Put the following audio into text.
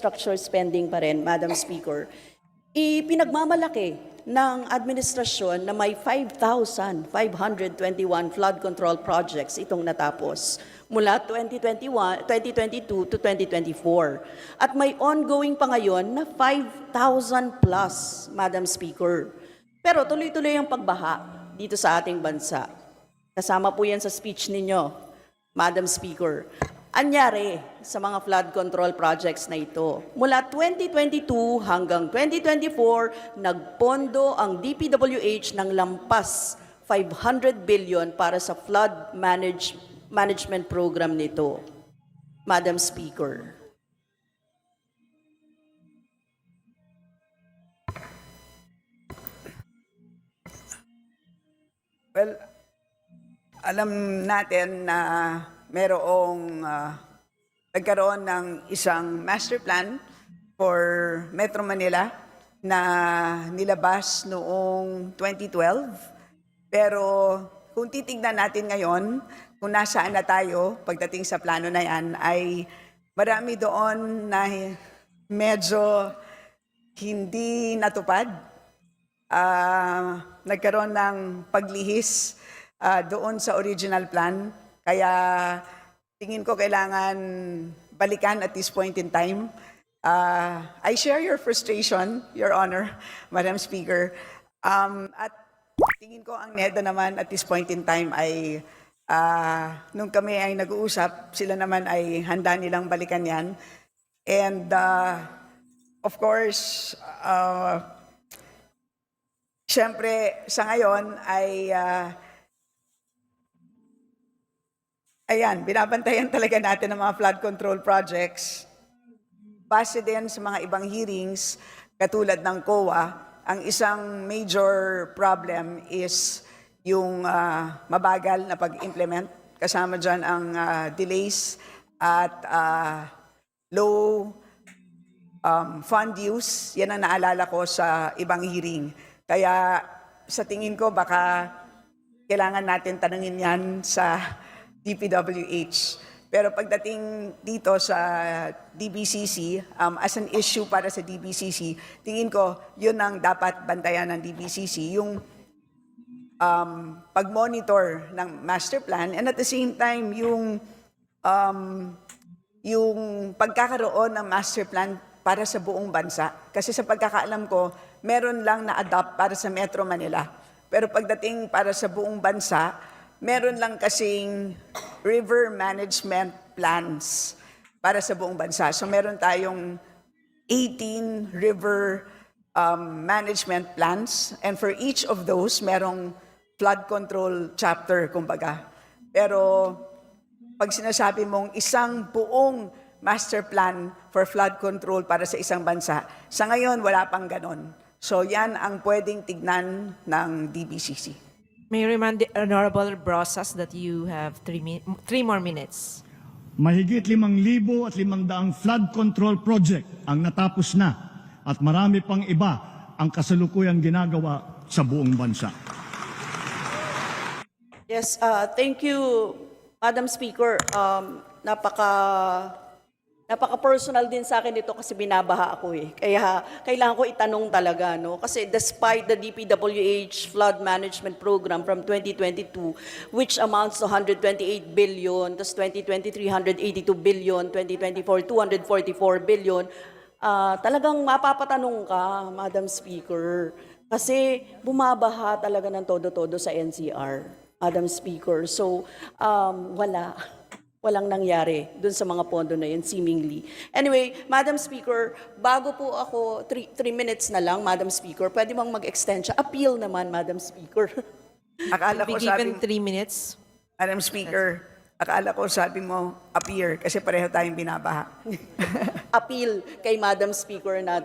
infrastructure spending pa rin, Madam Speaker. Ipinagmamalaki ng administrasyon na may 5,521 flood control projects itong natapos mula 2022 to 2024. At may ongoing pa ngayon na 5,000 plus, Madam Speaker. Pero tuloy-tuloy ang pagbaha dito sa ating bansa. Kasama po yan sa speech ninyo, Madam Speaker. Anyari sa mga flood control projects na ito. Mula 2022 hanggang 2024, nagpondo ang DPWH ng lampas 500 billion para sa flood management program nito. Madam Speaker. Well, alam natin na merong nagkaroon ng isang master plan for Metro Manila na nilabas noong 2012. Pero kung titignan natin ngayon, kung nasaan na tayo pagdating sa plano na yan, ay marami doon na medyo hindi natupad. Nagkaroon ng paglihis doon sa original plan. Kaya tingin ko kailangan balikan at this point in time. I share your frustration, Your Honor, Madam Speaker. At tingin ko ang NEDA naman at this point in time ay nung kami ay nag-uusap, sila naman ay handa nilang balikan yan. And of course, siyempre sa ngayon ay ayan, binabantayan talaga natin ang mga flood control projects. Base din sa mga ibang hearings, katulad ng COA, ang isang major problem is yung mabagal na pag-implement. Kasama dyan ang delays at low fund use. Yan ang naalala ko sa ibang hearing. Kaya sa tingin ko, baka kailangan natin tanungin yan sa DPWH. Pero pagdating dito sa DBCC, as an issue para sa DBCC, tingin ko yun ang dapat bantayan ng DBCC, yung pag-monitor ng master plan and at the same time yung pagkakaroon ng master plan para sa buong bansa. Kasi sa pagkakaalam ko, meron lang na-adopt para sa Metro Manila. Pero pagdating para sa buong bansa, meron lang kasing river management plans para sa buong bansa. So meron tayong 18 river management plans and for each of those, merong flood control chapter, kumbaga. Pero pag sinasabi mong isang buong master plan for flood control para sa isang bansa, sa ngayon wala pang ganon. So yan ang pwedeng tignan ng DBCC. May I remind the Honorable Brosas that you have 3 more minutes. Mahigit 5,500 flood control project ang natapos na at marami pang iba ang kasalukuyang ginagawa sa buong bansa. Yes, thank you, Madam Speaker. Napaka-personal din sa akin ito kasi binabaha ako eh. Kaya kailangan ko itanong talaga, no? Kasi despite the DPWH flood management program from 2022, which amounts to 128 billion, tas 2023, 182 billion, 2024, 244 billion, talagang mapapatanong ka, Madam Speaker. Kasi bumabaha talaga ng todo-todo sa NCR, Madam Speaker. So, walang nangyari dun sa mga pondo na yun, seemingly. Anyway, Madam Speaker, bago po ako, 3 minutes na lang, Madam Speaker, pwede bang mag-extend siya? Appeal naman, Madam Speaker. Akala Be ko sabi, given 3 minutes. Madam Speaker, akala ko sabi mo appear kasi pareho tayong binabaha. Appeal kay Madam Speaker natin.